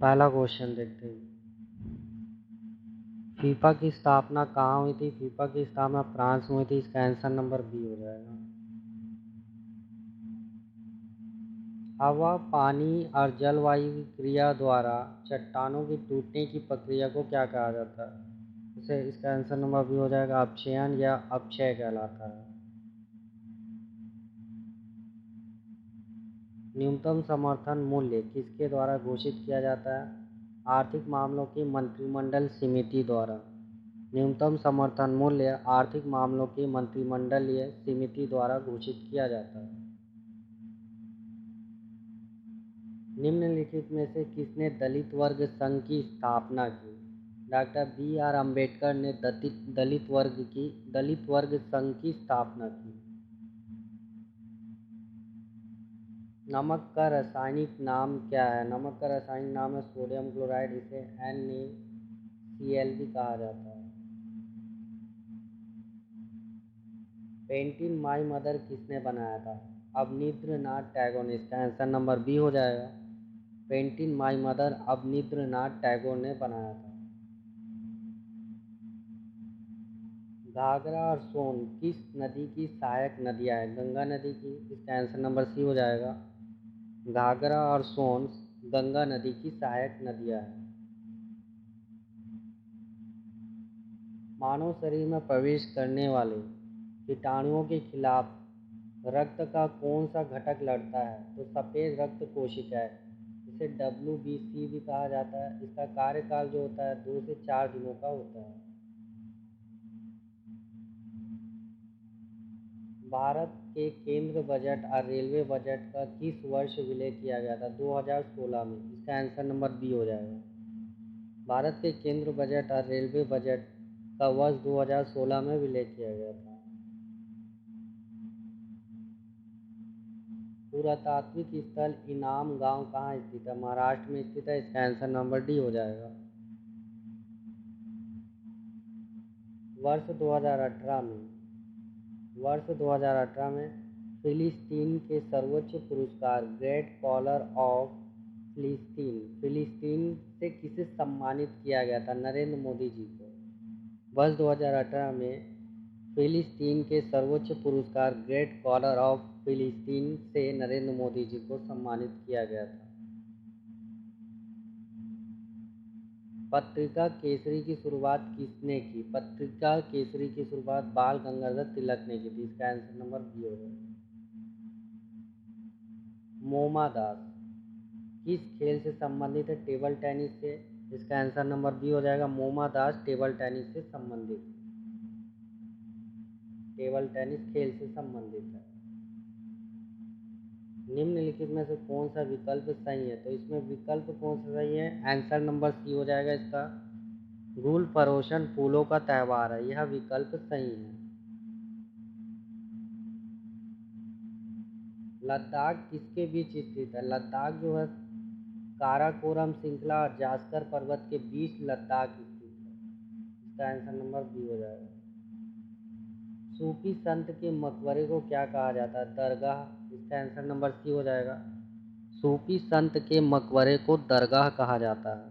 पहला क्वेश्चन देखते हैं। फीफा की स्थापना कहाँ हुई थी? फीफा की स्थापना फ्रांस में हुई थी। इसका आंसर नंबर बी हो जाएगा। हवा, पानी और जलवायु की क्रिया द्वारा चट्टानों की टूटने की प्रक्रिया को क्या कहा जाता है? इसे इसका आंसर नंबर बी हो जाएगा। अपक्षयन या अपक्षय कहलाता है। न्यूनतम समर्थन मूल्य किसके द्वारा घोषित किया जाता है? आर्थिक मामलों की मंत्रिमंडल समिति द्वारा। न्यूनतम समर्थन मूल्य आर्थिक मामलों की मंत्रिमंडलीय समिति द्वारा घोषित किया जाता है। निम्नलिखित में से किसने दलित वर्ग संघ की स्थापना की? डॉक्टर बी आर अम्बेडकर ने दलित वर्ग संघ की स्थापना की। नमक का रासायनिक नाम क्या है? नमक का रासायनिक नाम है सोडियम क्लोराइड। इसे NaCl भी कहा जाता है। पेंटिंग माई मदर किसने बनाया था? अवनींद्रनाथ टैगोर ने। इसका आंसर नंबर बी हो जाएगा। Painting my mother Abanindranath Tagore ने बनाया था। घाघरा और सोन किस नदी की सहायक नदियाँ हैं? गंगा नदी की। इसका आंसर नंबर सी हो जाएगा। घाघरा और सोन गंगा नदी की सहायक नदियाँ हैं। मानव शरीर में प्रवेश करने वाले कीटाणुओं के खिलाफ रक्त का कौन सा घटक लड़ता है? तो सफ़ेद रक्त कोशिकाएं। इसे WBC भी कहा जाता है। इसका कार्यकाल जो होता है 2 से 4 दिनों का होता है। भारत के केंद्र बजट और रेलवे बजट का किस वर्ष विलय किया गया था? 2016 में। इसका आंसर नंबर बी हो जाएगा। भारत के केंद्र बजट और रेलवे बजट का वर्ष 2016 में विलय किया गया था। पुरातात्विक स्थल इनाम गांव कहाँ स्थित है? महाराष्ट्र में स्थित है। इसका आंसर नंबर डी हो जाएगा। वर्ष 2018 में फिलिस्तीन के सर्वोच्च पुरस्कार ग्रेट कॉलर ऑफ फिलिस्तीन से किसे सम्मानित किया गया था? नरेंद्र मोदी जी को। वर्ष 2018 में फिलिस्तीन के सर्वोच्च पुरस्कार ग्रेट कॉलर ऑफ फिलिस्तीन से नरेंद्र मोदी जी को सम्मानित किया गया था। पत्रिका केसरी की शुरुआत किसने की? पत्रिका केसरी की शुरुआत बाल गंगाधर तिलक ने की थी। इसका आंसर नंबर बी होगा। मोमा दास किस खेल से संबंधित है? टेबल टेनिस से। इसका आंसर नंबर बी हो जाएगा। मोमा दास टेबल टेनिस से संबंधित, टेबल टेनिस खेल से संबंधित है। निम्नलिखित में से कौन सा विकल्प सही है? तो इसमें विकल्प कौन सा सही है? आंसर नंबर सी हो जाएगा इसका। गुल परोसन फूलों का त्यौहार है। यह विकल्प सही है। लद्दाख किसके बीच स्थित है? लद्दाख जो है काराकोरम श्रृंखला और जास्कर पर्वत के बीच लद्दाख स्थित है। इसका आंसर नंबर बी हो जाएगा। सूफी संत के मकबरे को क्या कहा जाता है? दरगाह। इसका आंसर नंबर सी हो जाएगा। सूफी संत के मकबरे को दरगाह कहा जाता है।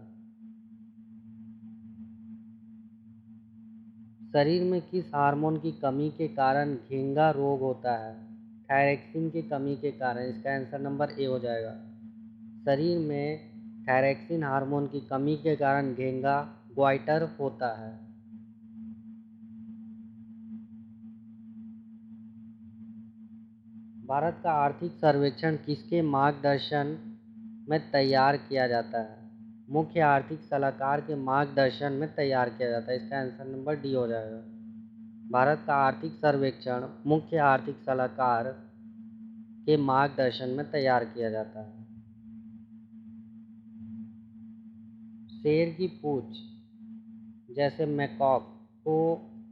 शरीर में किस हार्मोन की कमी के कारण घेंघा रोग होता है? थायरॉक्सिन की कमी के कारण। इसका आंसर नंबर ए हो जाएगा। शरीर में थायरॉक्सिन हार्मोन की कमी के कारण घेंघा ग्वाइटर होता है। भारत का आर्थिक सर्वेक्षण किसके मार्गदर्शन में तैयार किया जाता है? मुख्य आर्थिक सलाहकार के मार्गदर्शन में तैयार किया जाता है। इसका आंसर नंबर डी हो जाएगा। भारत का आर्थिक सर्वेक्षण मुख्य आर्थिक सलाहकार के मार्गदर्शन में तैयार किया जाता है। शेर की पूंछ जैसे मैकॉक को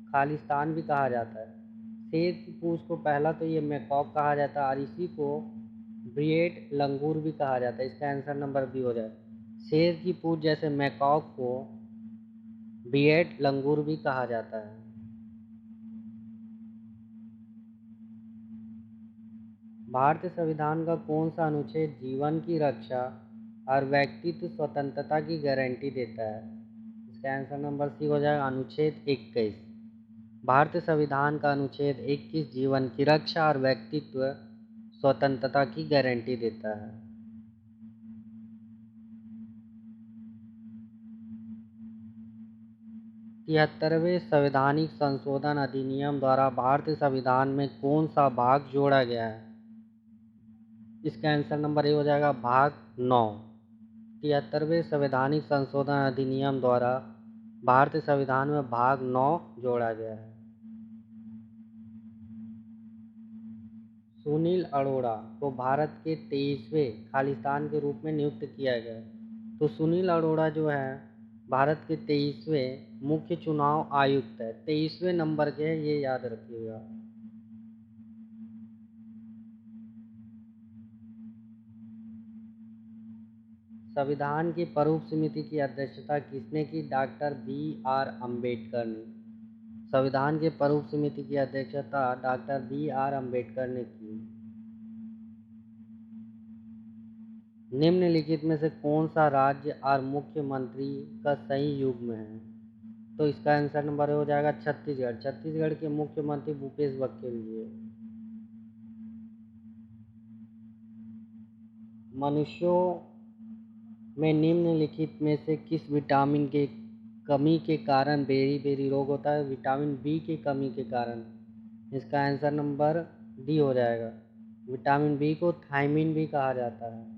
खालिस्तान भी कहा जाता है। शेर की पूंछ को पहला तो ये मैकॉक कहा जाता है और इसी को ब्रिएट लंगूर भी कहा जाता है। इसका आंसर नंबर बी हो जाए। शेर की पूंछ जैसे मैकॉक को ब्रिएट लंगूर भी कहा जाता है। भारतीय संविधान का कौन सा अनुच्छेद जीवन की रक्षा और व्यक्तित्व स्वतंत्रता की गारंटी देता है। इसका आंसर नंबर सी हो जाएगा अनुच्छेद 21। भारतीय संविधान का अनुच्छेद 21 जीवन की रक्षा और व्यक्तित्व स्वतंत्रता की गारंटी देता है। 73वें संवैधानिक संशोधन अधिनियम द्वारा भारतीय संविधान में कौन सा भाग जोड़ा गया है? इसका आंसर नंबर ए हो जाएगा भाग 9। 73वें संवैधानिक संशोधन अधिनियम द्वारा भारतीय संविधान में भाग 9 जोड़ा गया है। सुनील अरोड़ा को भारत के 23वें खालिस्तान के रूप में नियुक्त किया गया। तो सुनील अरोड़ा जो है भारत के 23वें मुख्य चुनाव आयुक्त है। 23वें नंबर के, ये याद रखिएगा। संविधान की प्रारूप समिति की अध्यक्षता किसने की? Doctor B R. अम्बेडकर ने। संविधान के प्रारूप समिति की अध्यक्षता डॉक्टर बी.आर. अम्बेडकर ने की। निम्नलिखित में से कौन सा राज्य और मुख्यमंत्री का सही युग्म है? तो इसका आंसर नंबर हो जाएगा छत्तीसगढ़। छत्तीसगढ़ के मुख्यमंत्री भूपेश बघेल जी। मनुष्यों में निम्नलिखित में से किस विटामिन के कमी के कारण बेरी-बेरी रोग होता है? विटामिन बी की कमी के कारण। इसका आंसर नंबर डी हो जाएगा। विटामिन बी को थायमिन भी कहा जाता है।